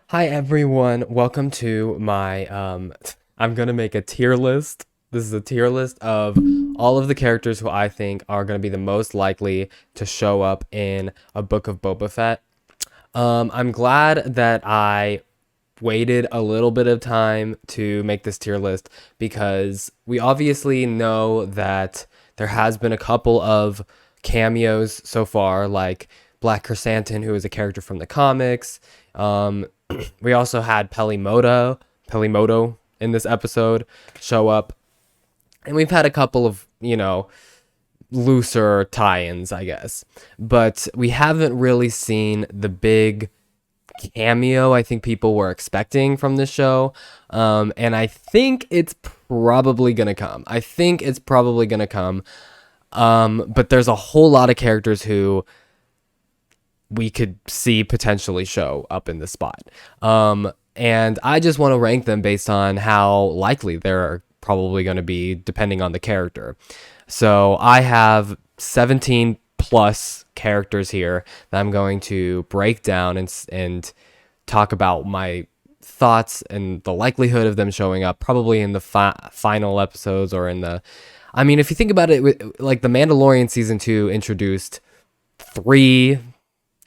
Hi everyone, welcome to my I'm gonna make a tier list. This is a tier list of all of the characters who I think are gonna be the most likely to show up in a Book of Boba Fett. I'm glad that I waited a little bit of time to make this tier list because we obviously know that there has been a couple of cameos so far, like Black Chrysanthemum, who is a character from the comics. We also had Pelimoto in this episode show up, and we've had a couple of looser tie-ins, I guess, but we haven't really seen the big cameo I think people were expecting from this show. And I think it's probably gonna come. But there's a whole lot of characters who we could see potentially show up in this spot. And I just want to rank them based on how likely they're probably going to be depending on the character. So I have 17 plus characters here that I'm going to break down and talk about my thoughts and the likelihood of them showing up probably in the final episodes or in the I mean, if you think about it, like the Mandalorian season 2 introduced three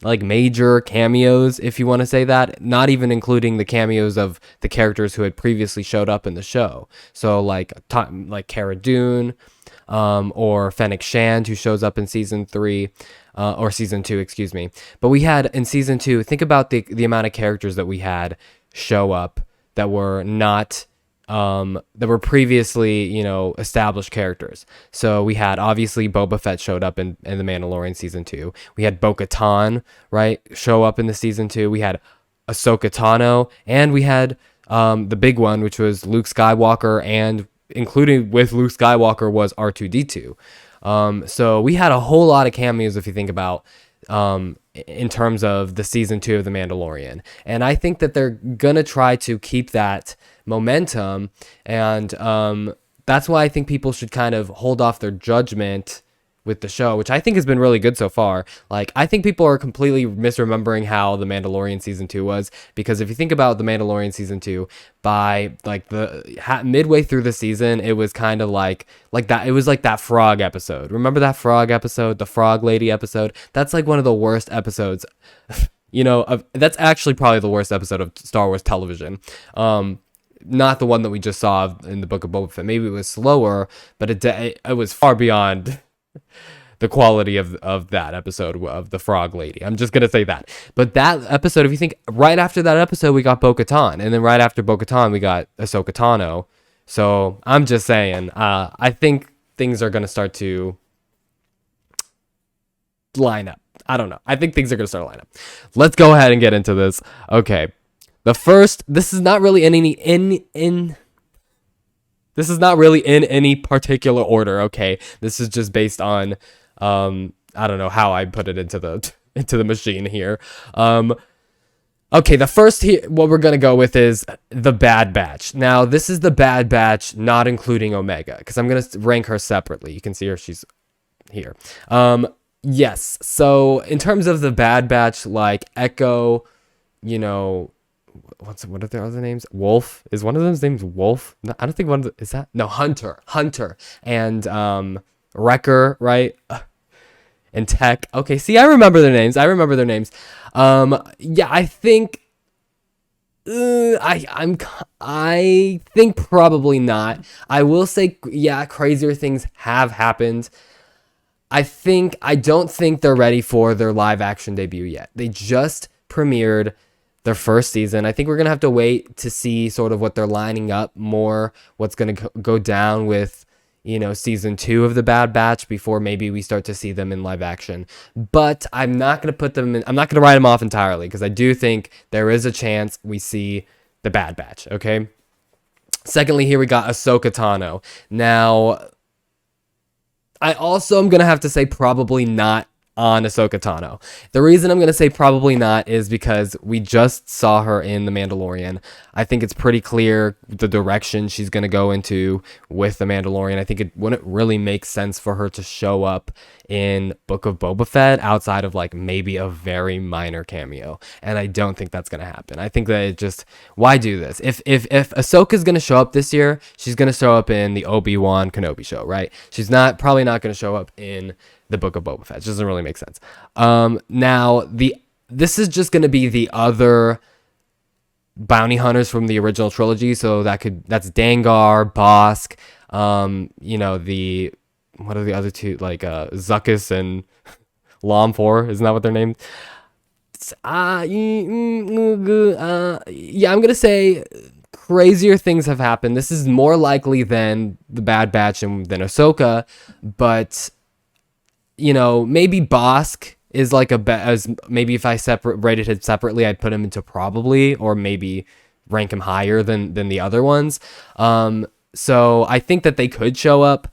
like major cameos, if you want to say that, not even including the cameos of the characters who had previously showed up in the show. So like Cara Dune, or Fennec Shand, who shows up in season 3, or season 2, excuse me. But we had in season 2, think about the amount of characters that we had show up that were not that were previously, established characters. So we had obviously Boba Fett showed up in the Mandalorian season 2. We had Bo-Katan, right, show up in the season 2. We had Ahsoka Tano, and we had the big one, which was Luke Skywalker, and including with Luke Skywalker was R2D2. So we had a whole lot of cameos if you think about in terms of the season 2 of The Mandalorian. And I think that they're going to try to keep that momentum. And that's why I think people should kind of hold off their judgment with the show, which I think has been really good so far. Like, I think people are completely misremembering how The Mandalorian season 2 was, because if you think about The Mandalorian season 2, by like the midway through the season, it was kind of like that. It was like that frog episode. Remember that frog episode, the frog lady episode? That's like one of the worst episodes. That's actually probably the worst episode of Star Wars television. Not the one that we just saw in the Book of Boba Fett. Maybe it was slower, but it was far beyond the quality of that episode of the frog lady. I'm just gonna say that. But that episode, if you think, right after that episode we got Bo-Katan, and then right after Bo-Katan we got Ahsoka Tano. So I'm just saying, I think things are gonna start to line up. I don't know. I think things are gonna start to line up. Let's go ahead and get into this. Okay. The first, this is not really this is not really in any particular order, okay? This is just based on I don't know how I put it into the machine here. Okay, the first here, what we're gonna go with is the Bad Batch. Now, this is the Bad Batch, not including Omega, because I'm gonna rank her separately. You can see her; she's here. Yes. So in terms of the Bad Batch, like Echo, what are their other names? Wolf, is one of those names Wolf? No, I don't think one of is that. No, Hunter, and Wrecker, right? And Tech. Okay, see, I remember their names. Yeah, I think I think probably not. I will say, yeah, crazier things have happened. I don't think they're ready for their live action debut yet. They just premiered their first season. I think we're going to have to wait to see sort of what they're lining up more, what's going to go down with, season 2 of the Bad Batch before maybe we start to see them in live action. But I'm not going to I'm not going to write them off entirely, because I do think there is a chance we see the Bad Batch, okay? Secondly, here we got Ahsoka Tano. Now, I also am going to have to say probably not on Ahsoka Tano. The reason I'm going to say probably not is because we just saw her in The Mandalorian. I think it's pretty clear the direction she's going to go into with The Mandalorian. I think it wouldn't really make sense for her to show up in Book of Boba Fett outside of like maybe a very minor cameo. And I don't think that's going to happen. I think that it just, why do this? If Ahsoka's going to show up this year, she's going to show up in the Obi-Wan Kenobi show, right? She's probably not going to show up in the Book of Boba Fett. It doesn't really make sense. Now this is just going to be the other bounty hunters from the original trilogy. So that's Dengar, Bosk, what are the other two? Like Zuckuss and Lomfor, isn't that what they're named? Yeah, I'm gonna say crazier things have happened. This is more likely than the Bad Batch and than Ahsoka, but maybe Bosk is like as maybe if I rated him separately, I'd put him into probably, or maybe rank him higher than the other ones. So I think that they could show up.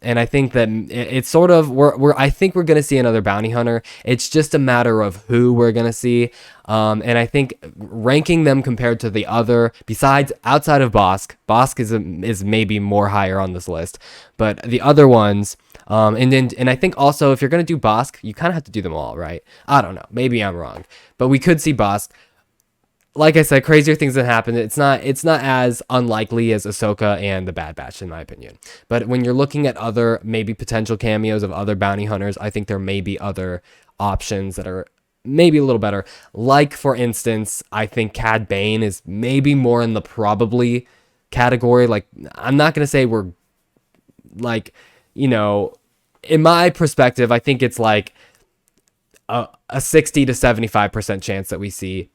And I think that it's sort of I think we're gonna see another bounty hunter. It's just a matter of who we're gonna see. And I think ranking them compared to the other, besides outside of Bosk is maybe more higher on this list, but the other ones. And I think also if you're gonna do Bosk, you kind of have to do them all, right? I don't know. Maybe I'm wrong, but we could see Bosk. Like I said, crazier things that happen. It's not as unlikely as Ahsoka and the Bad Batch, in my opinion. But when you're looking at other maybe potential cameos of other bounty hunters, I think there may be other options that are maybe a little better. Like, for instance, I think Cad Bane is maybe more in the probably category. Like, I'm not going to say we're like, in my perspective, I think it's like a 60 to 75% chance that we see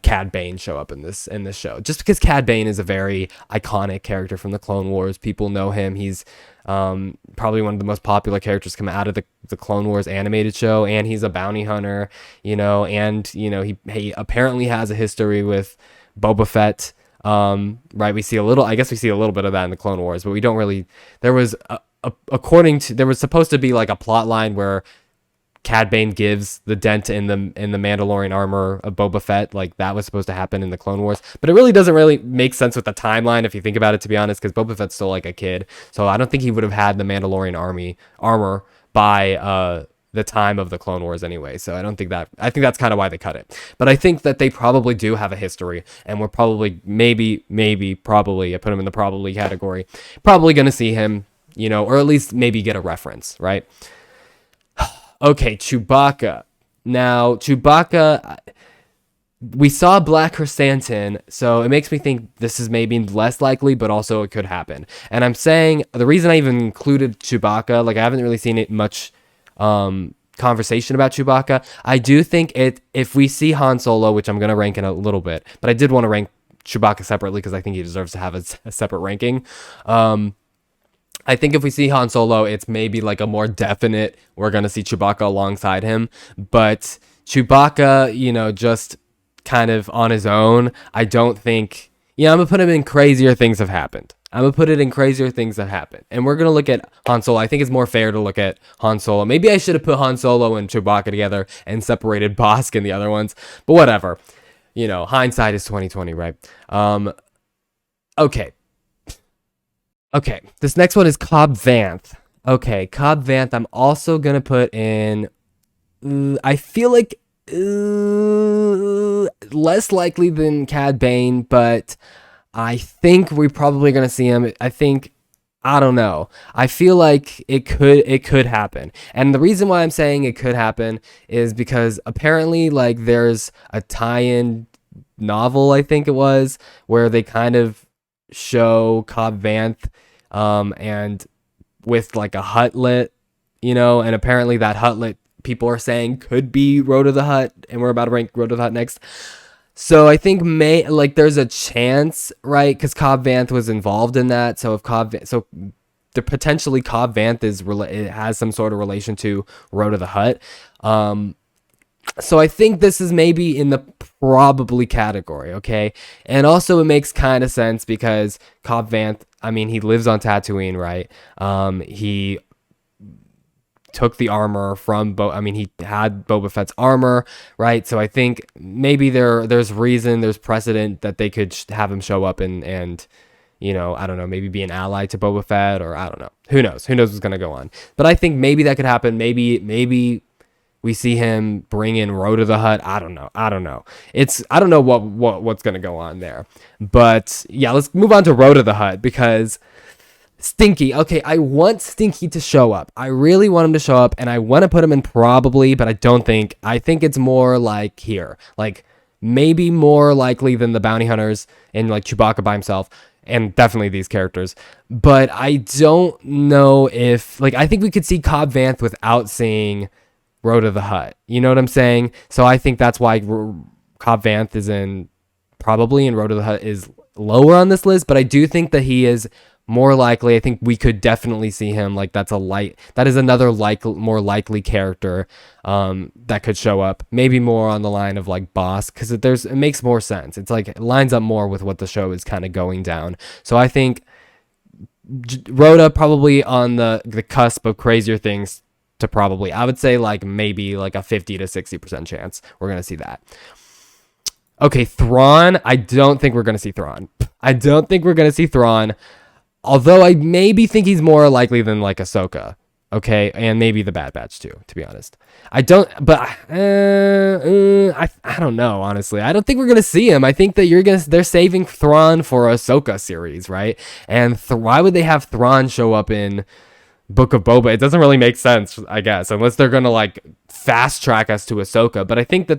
Cad Bane show up in this show, just because Cad Bane is a very iconic character from the Clone Wars. People know him. He's probably one of the most popular characters coming out of the Clone Wars animated show, and he's a bounty hunter, and he apparently has a history with Boba Fett. Right, we see a little bit of that in the Clone Wars, but we don't really. There was there was supposed to be like a plot line where Cad Bane gives the dent in the Mandalorian armor of Boba Fett. Like, that was supposed to happen in the Clone Wars, but it really doesn't really make sense with the timeline if you think about it, to be honest, because Boba Fett's still like a kid, so I don't think he would have had the Mandalorian armor by the time of the Clone Wars anyway. So I think that's kind of why they cut it. But I think that they probably do have a history, and we're probably probably I put him in the probably category. Probably gonna see him, or at least maybe get a reference, right? Okay, Chewbacca. Now, Chewbacca, we saw Black Chrysanthemum, so it makes me think this is maybe less likely, but also it could happen. And I'm saying the reason I even included Chewbacca, like I haven't really seen it much conversation about Chewbacca. I do think if we see Han Solo, which I'm going to rank in a little bit, but I did want to rank Chewbacca separately because I think he deserves to have a separate ranking. I think if we see Han Solo, it's maybe like a more definite, we're going to see Chewbacca alongside him. But Chewbacca, just kind of on his own, I don't think, I'm going to put him in crazier things have happened. I'm going to put it in crazier things that happen. And we're going to look at Han Solo. I think it's more fair to look at Han Solo. Maybe I should have put Han Solo and Chewbacca together and separated Bosk and the other ones. But whatever. Hindsight is 2020, right? Okay, this next one is Cobb Vanth. Okay, Cobb Vanth, I'm also going to put in, I feel like less likely than Cad Bane, but I think we're probably going to see him. I don't know. I feel like it could happen. And the reason why I'm saying it could happen is because apparently, like, there's a tie-in novel, I think it was, where they kind of show Cobb Vanth and with like a Hutt lit, and apparently that Hutt lit people are saying could be Road of the Hutt, and we're about to rank Road of the Hutt next. So I think there's a chance, right? Because Cobb Vanth was involved in that. So potentially Cobb Vanth it has some sort of relation to Road of the Hutt. So I think this is maybe in the probably category, okay? And also it makes kind of sense because Cobb Vanth, he lives on Tatooine, right? took the armor from he had Boba Fett's armor, right? So I think maybe there's precedent that they could have him show up and I don't know, maybe be an ally to Boba Fett, or I don't know. Who knows what's going to go on. But I think maybe that could happen. Maybe we see him bring in Rhoda the Hutt. I don't know. I don't know what's going to go on there. But yeah, let's move on to Rhoda the Hutt, because Stinky. Okay, I want Stinky to show up. I really want him to show up, and I want to put him in probably, but I think it's more like here. Like maybe more likely than the bounty hunters and like Chewbacca by himself. And definitely these characters. But I don't know if, like, I think we could see Cobb Vanth without seeing Rhoda the Hutt. You know what I'm saying? So I think that's why Cobb Vanth is probably, and Rhoda the Hutt is lower on this list. But I do think that he is more likely. I think we could definitely see him. Like, that is another more likely character that could show up. Maybe more on the line of like Boss, because it makes more sense. It's like it lines up more with what the show is kind of going down. So I think Rhoda probably on the cusp of crazier things to probably, I would say like maybe like a 50 to 60% chance we're gonna see that. Okay, Thrawn. I don't think we're gonna see Thrawn. Although I maybe think he's more likely than like Ahsoka, okay, and maybe the Bad Batch too, to be honest. I don't know, honestly. I don't think we're gonna see him. I think that they're saving Thrawn for Ahsoka series, right? And why would they have Thrawn show up in Book of Boba? It doesn't really make sense, I guess, unless they're gonna like fast track us to Ahsoka. But I think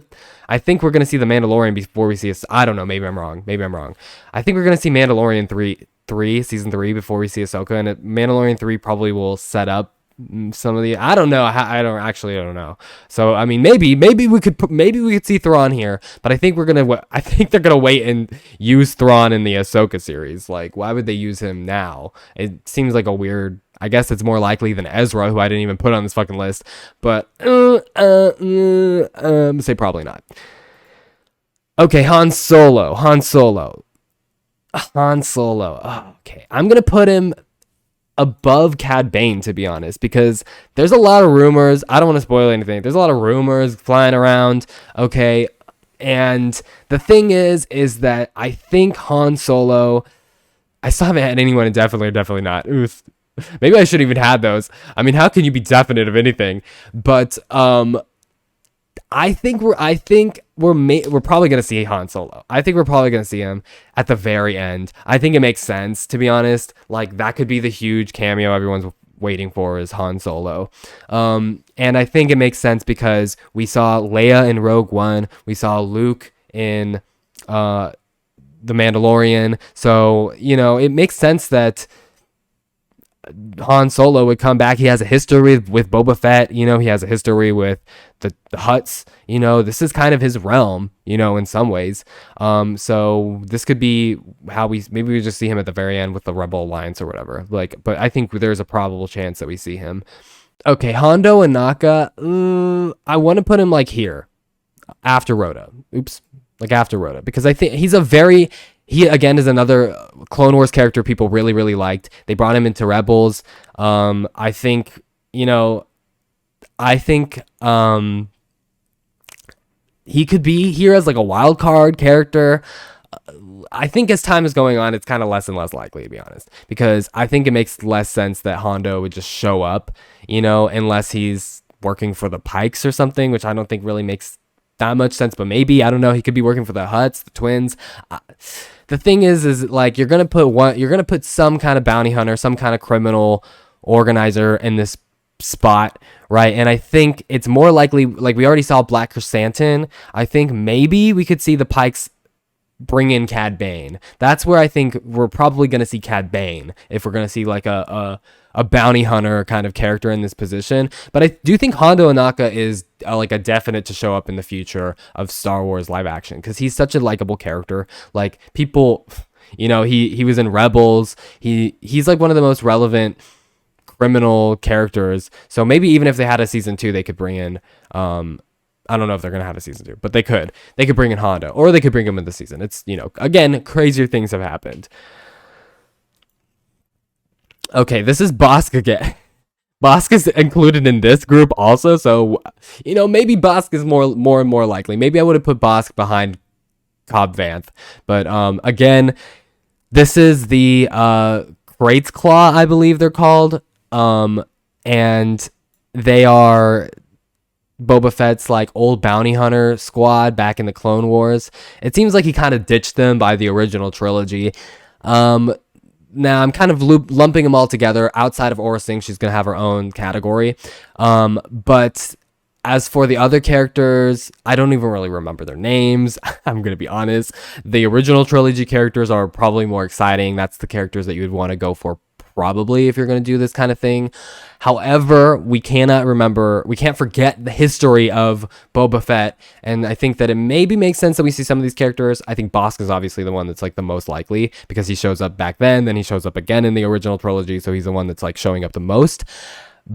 we're gonna see the Mandalorian before we see I don't know. Maybe I'm wrong. I think we're gonna see Mandalorian season 3 before we see Ahsoka, and Mandalorian 3 probably will set up some of the, I don't know. So I mean, maybe we could see Thrawn here, but I think they're gonna wait and use Thrawn in the Ahsoka series. Like, why would they use him now? It seems like a weird. I guess it's more likely than Ezra, who I didn't even put on this fucking list. But say probably not. Okay, Han Solo. Okay, I'm going to put him above Cad Bane, to be honest, because there's a lot of rumors. I don't want to spoil anything. There's a lot of rumors flying around, okay? And the thing is that I think Han Solo, I still haven't had anyone indefinitely or definitely not. Oof. Maybe I should even had those. I mean, how can you be definite of anything? But I think we're probably gonna see Han Solo. I think we're probably gonna see him at the very end. I think it makes sense, to be honest. Like, that could be the huge cameo everyone's waiting for, is Han Solo. And I think it makes sense because we saw Leia in Rogue One. We saw Luke in The Mandalorian. So it makes sense that Han Solo would come back. He has a history with Boba Fett. He has a history with the Hutts. This is kind of his realm, in some ways. So this could be how maybe we just see him at the very end with the Rebel Alliance or whatever. Like, but I think there's a probable chance that we see him. Okay, Hondo and Naka. I want to put him like here, after Rhoda. After Rhoda, because I think he again is another Clone Wars character people really, really liked. They brought him into Rebels. I think he could be here as like a wild card character. I think as time is going on, it's kind of less and less likely, to be honest, because I think it makes less sense that Hondo would just show up, unless he's working for the Pikes or something, which I don't think really makes that much sense. But maybe, I don't know, he could be working for the Hutts, the twins. The thing is like you're gonna put some kind of bounty hunter, some kind of criminal organizer in this spot, right? And I think it's more likely, like we already saw Black Chrysanthemum. I think maybe we could see the Pikes bring in Cad Bane. That's where I think we're probably gonna see Cad Bane, if we're gonna see like a bounty hunter kind of character in this position. But I do think Hondo Ohnaka is like a definite to show up in the future of Star Wars live action, because he's such a likable character. Like, people, he was in Rebels. He's like one of the most relevant criminal characters. So maybe even if they had a season 2, they could bring in I don't know if they're gonna have a season 2, but they could bring in Hondo, or they could bring him in the season. It's again, crazier things have happened. Okay, this is Bosk again. Bosk is included in this group also, so maybe Bosk is more and more likely. Maybe I would have put Bosk behind Cobb Vanth, but again, this is the Krait's Claw, I believe they're called, and they are Boba Fett's like old bounty hunter squad back in the Clone Wars. It seems like he kind of ditched them by the original trilogy. Now I'm kind of lumping them all together. Outside of Aurra Sing, she's gonna have her own category. But as for the other characters, I don't even really remember their names. I'm gonna be honest. The original trilogy characters are probably more exciting. That's the characters that you would want to go for probably if you're going to do this kind of thing. However, we can't forget the history of Boba Fett, and I think that it maybe makes sense that we see some of these characters. I think Bosk is obviously the one that's like the most likely because he shows up back then he shows up again in the original trilogy, so he's the one that's like showing up the most.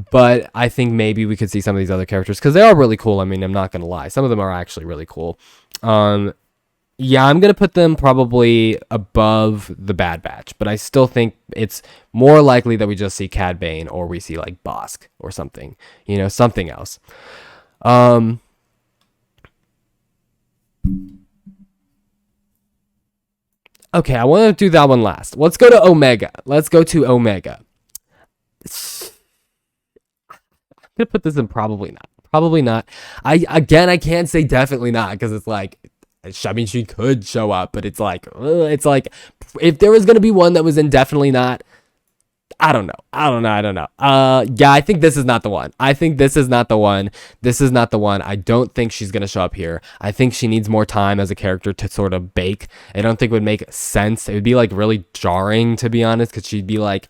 But I think maybe we could see some of these other characters because they are really cool. I mean, I'm not going to lie. Some of them are actually really cool. Yeah, I'm going to put them probably above the Bad Batch, but I still think it's more likely that we just see Cad Bane or we see like Bosk or something, something else. Okay, I want to do that one last. Let's go to Omega. I'm going to put this in probably not. Probably not. I can't say definitely not because it's like, I mean, she could show up, but it's like if there was going to be one that was indefinitely not, I don't know. Yeah, I think this is not the one. This is not the one. I don't think she's going to show up here. I think she needs more time as a character to sort of bake. I don't think it would make sense. It would be like really jarring, to be honest, because she'd be like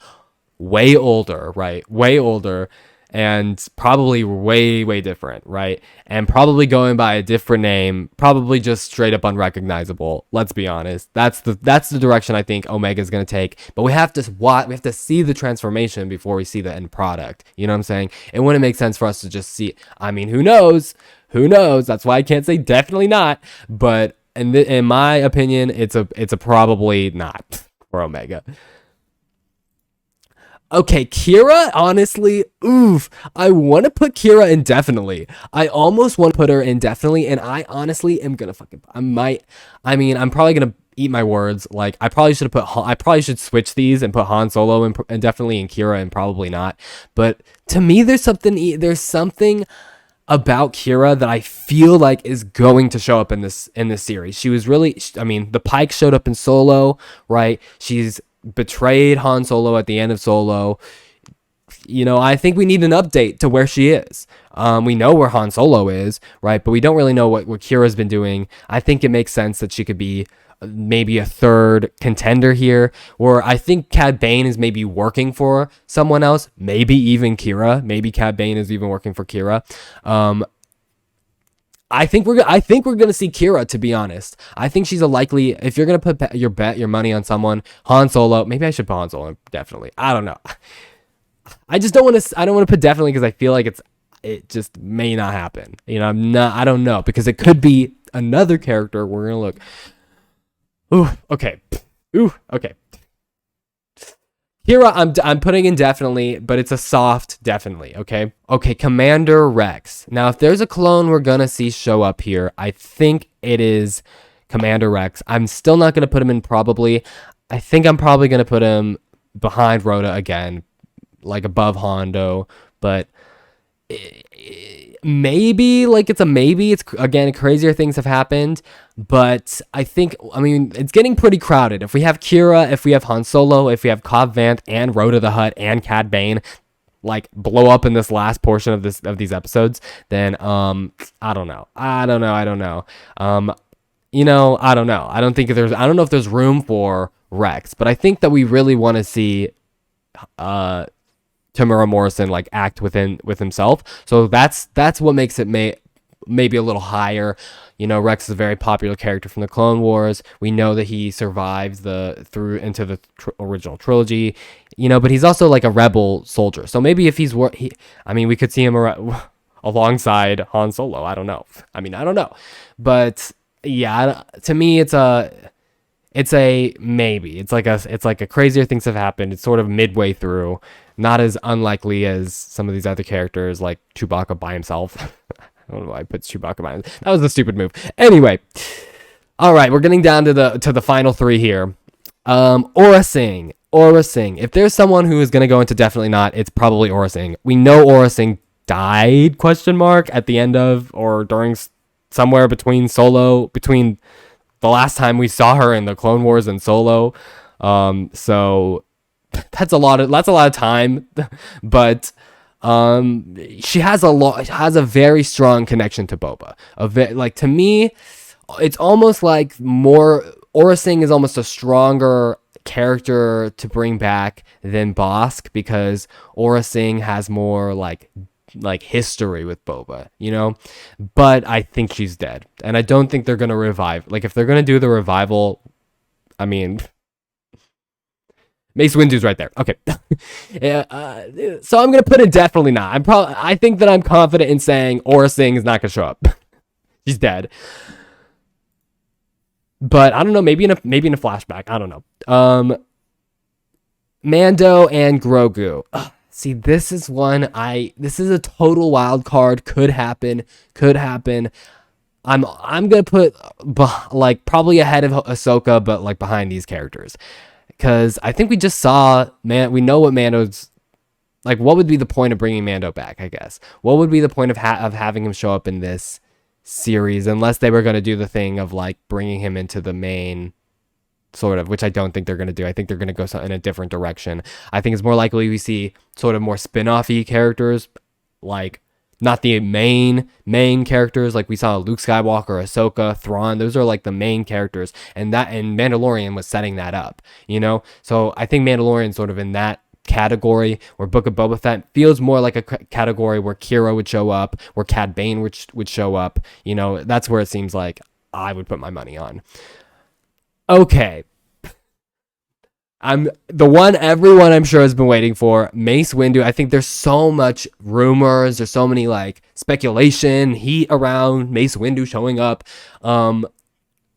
way older, right? Way older. And probably way, way different, right? And probably going by a different name, probably just straight up unrecognizable. Let's be honest. That's the direction I think Omega is going to take. But we have to see the transformation before we see the end product. You know what I'm saying? It wouldn't make sense for us to just see. I mean, who knows? That's why I can't say definitely not. But in my opinion, it's a probably not for Omega. Okay, Qi'ra, honestly, I want to put Qi'ra indefinitely. I almost want to put her indefinitely, and I honestly am gonna I'm probably gonna eat my words. Like, I probably should switch these and put Han Solo indefinitely and Qi'ra and probably not. But to me, there's something about Qi'ra that I feel like is going to show up in this series. She was really, the Pike showed up in Solo, right? She's betrayed Han Solo at the end of Solo. I think we need an update to where she is. We know where Han Solo is, right? But we don't really know what Qi'ra's been doing. I think it makes sense that she could be maybe a third contender here, or I think Cad Bane is maybe working for someone else, maybe even Qi'ra. Maybe Cad Bane is even working for Qi'ra. I think we're gonna see Qi'ra, to be honest. I think she's a likely. If you're gonna put your money on someone, Han Solo. Maybe I should put Han Solo definitely. I don't know. I just don't want to. I don't want to put definitely because I feel like it just may not happen. I don't know because it could be another character. We're gonna look. Ooh, okay. Qi'ra, I'm putting in definitely, but it's a soft definitely, okay? Okay, Commander Rex. Now, if there's a clone we're gonna see show up here, I think it is Commander Rex. I'm still not gonna put him in probably. I think I'm probably gonna put him behind Rhoda again, like above Hondo, but maybe, like it's a maybe. It's, again, crazier things have happened, but it's getting pretty crowded. If we have Qi'ra, if we have Han Solo, if we have Cobb Vanth and Rhoda the Hutt and Cad Bane like blow up in this last portion of these episodes, then I don't know. I don't know. I don't know if there's room for Rex, but I think that we really want to see Tamura Morrison like act with himself. So that's what makes it maybe a little higher. Rex is a very popular character from the Clone Wars. We know that he survives into the original trilogy, but he's also like a rebel soldier. So maybe if we could see him alongside Han Solo. I don't know. I don't know. But yeah, to me, It's a maybe. It's like a crazier things have happened. It's sort of midway through. Not as unlikely as some of these other characters like Chewbacca by himself. I don't know why I put Chewbacca by himself. That was a stupid move. Anyway, all right, we're getting down to the final three here. Aura Singh. Aura Singh. If there's someone who is going to go into definitely not, it's probably Aura Singh. We know Aura Singh died, question mark, at the end of or during somewhere between the last time we saw her in the Clone Wars and Solo. So that's a lot of time, but she has a very strong connection to Boba. Like to me, it's almost like more Aura Singh is almost a stronger character to bring back than Bosk because Aura Singh has more like history with Boba, you know? But I think she's dead. And I don't think they're going to revive. Like if they're going to do the revival, I mean Mace Windu's right there. Okay. Yeah, so I'm going to put it definitely not. I think that I'm confident in saying Aura Singh is not going to show up. She's dead. But I don't know, maybe in a flashback. I don't know. Mando and Grogu. See, this is a total wild card. Could happen. I'm gonna put like probably ahead of Ahsoka, but like behind these characters, because I think we just saw we know what Mando's like. What would be the point of bringing Mando back? I guess what would be the point of having him show up in this series unless they were going to do the thing of like bringing him into the main sort of, which I don't think they're going to do. I think they're going to go in a different direction. I think it's more likely we see sort of more spin-off-y characters, like not the main characters like we saw Luke Skywalker, Ahsoka, Thrawn. Those are like the main characters, and Mandalorian was setting that up, you know? So I think Mandalorian sort of in that category, where Book of Boba Fett feels more like a category where Qi'ra would show up, where Cad Bane would show up. You know, that's where it seems like I would put my money on. Okay. I'm the one everyone I'm sure has been waiting for, Mace Windu. I think there's so much rumors, there's so many like speculation, heat around Mace Windu showing up.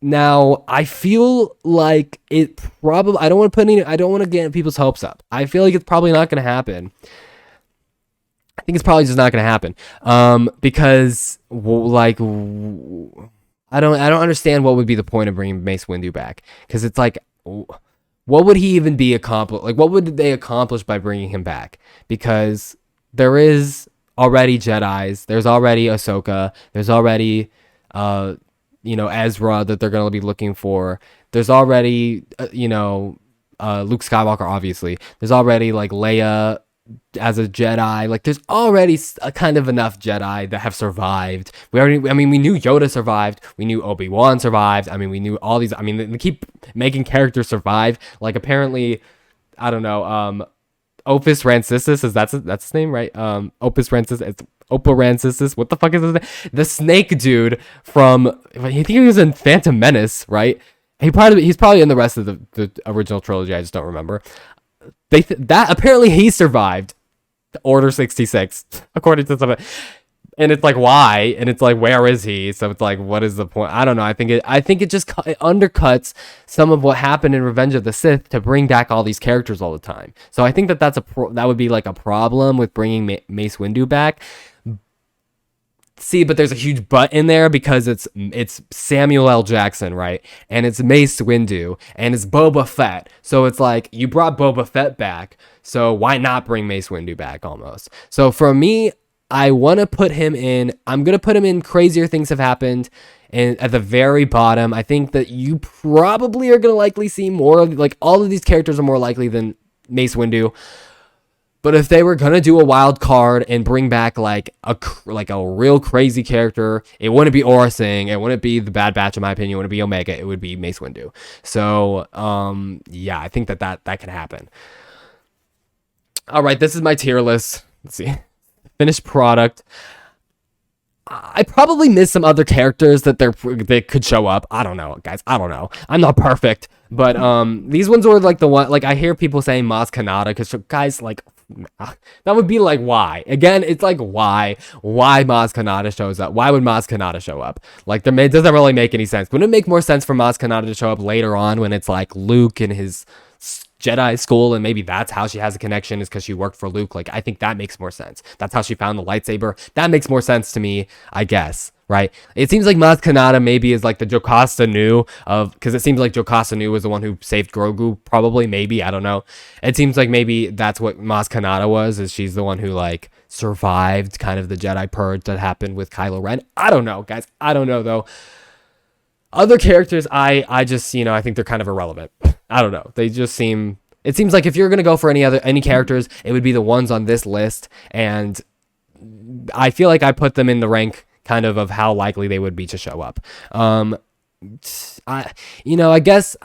Now, I feel like it probably, I don't want to get people's hopes up. I feel like it's probably not going to happen. I think it's probably just not going to happen. Because like, I don't understand what would be the point of bringing Mace Windu back. Because it's like, what would he even be accomplished? Like, what would they accomplish by bringing him back? Because there is already Jedis. There's already Ahsoka. There's already, Ezra that they're going to be looking for. There's already, Luke Skywalker, obviously. There's already, like, Leia as a Jedi. Like, there's already a kind of enough Jedi that have survived. We knew Yoda survived. We knew Obi-Wan survived. I mean, we knew all these. I mean, they keep making characters survive. Like, apparently, I don't know, Opus Rancisis, that's his name, right? Opus Rancisis, it's Opal Rancisis. What the fuck is his name? The snake dude from, I think he was in Phantom Menace, right? He's probably in the rest of the original trilogy. I just don't remember. That apparently he survived Order 66, according to some. And it's like, why? And it's like, where is he? So it's like, what is the point? I don't know. I think it just undercuts some of what happened in Revenge of the Sith to bring back all these characters all the time. So I think that would be like a problem with bringing Mace Windu back. See, but there's a huge but in there because it's Samuel L. Jackson, right? And it's Mace Windu, and it's Boba Fett. So it's like, you brought Boba Fett back, so why not bring Mace Windu back almost? So for me, I want to put him in, I'm going to put him in Crazier Things Have Happened, and at the very bottom. I think that you probably are going to likely see more of, like, all of these characters are more likely than Mace Windu. But if they were going to do a wild card and bring back like a real crazy character, it wouldn't be Aura Singh. It wouldn't be the Bad Batch, in my opinion. It wouldn't be Omega. It would be Mace Windu. So, yeah, I think that can happen. All right, this is my tier list. Let's see. Finished product. I probably missed some other characters that they could show up. I don't know, guys. I don't know. I'm not perfect. But these ones were like the one, like I hear people saying Maz Kanata, because guys, like, That would be like, why? Again, it's like, why? Why Maz Kanata shows up? Why would Maz Kanata show up? Like, it doesn't really make any sense. Wouldn't it make more sense for Maz Kanata to show up later on when it's like Luke and his Jedi school, and maybe that's how she has a connection, is because she worked for Luke? Like, I think that makes more sense. That's how she found the lightsaber. That makes more sense to me, I guess. Right? It seems like Maz Kanata maybe is like the Jocasta Nu of, because it seems like Jocasta Nu was the one who saved Grogu, probably, maybe, I don't know. It seems like maybe that's what Maz Kanata was, is she's the one who like survived kind of the Jedi purge that happened with Kylo Ren. I don't know, guys. I don't know though. Other characters, I just, I think they're kind of irrelevant. I don't know. They just seem, it seems like if you're going to go for any characters, it would be the ones on this list. And I feel like I put them in the rank kind of how likely they would be to show up. I guess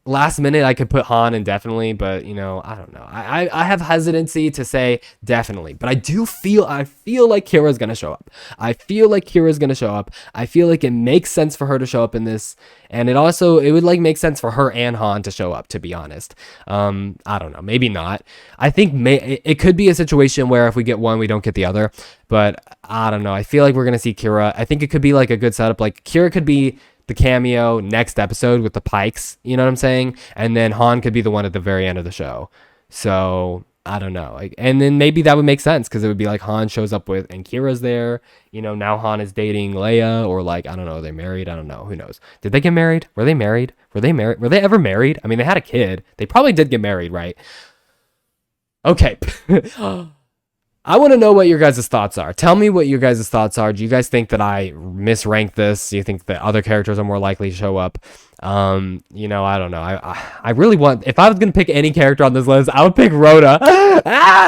last minute I could put Han indefinitely, but I don't know. I have hesitancy to say definitely, but I feel like Qi'ra's gonna show up. I feel like it makes sense for her to show up in this, and it would like make sense for her and Han to show up, to be honest. I don't know, maybe not. I think it could be a situation where if we get one, we don't get the other, but I don't know. I feel like we're gonna see Qi'ra. I think it could be like a good setup. Like Qi'ra could be the cameo next episode with the Pikes, you know what I'm saying? And then Han could be the one at the very end of the show. So I don't know. And then maybe that would make sense, because it would be like Han shows up and Qi'ra's there. Now Han is dating Leia, or like, I don't know, they're married. I don't know. Who knows? Did they get married? Were they married? Were they ever married? I mean, they had a kid. They probably did get married, right? Okay. I want to know what your guys' thoughts are. Tell me what your guys' thoughts are. Do you guys think that I misranked this? Do you think that other characters are more likely to show up? I don't know. I really want, if I was going to pick any character on this list, I would pick Rhoda.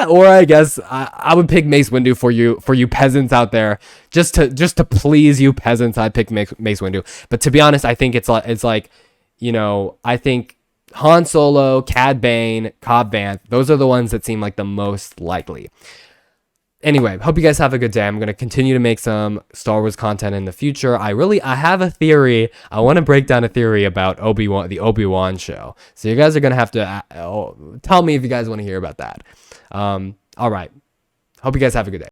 Or I guess I would pick Mace Windu for you peasants out there. Just to please you peasants, I'd pick Mace Windu. But to be honest, I think it's like, I think Han Solo, Cad Bane, Cobb Vanth, those are the ones that seem like the most likely. Anyway, hope you guys have a good day. I'm going to continue to make some Star Wars content in the future. I have a theory. I want to break down a theory about the Obi-Wan show. So you guys are going to have to tell me if you guys want to hear about that. All right. Hope you guys have a good day.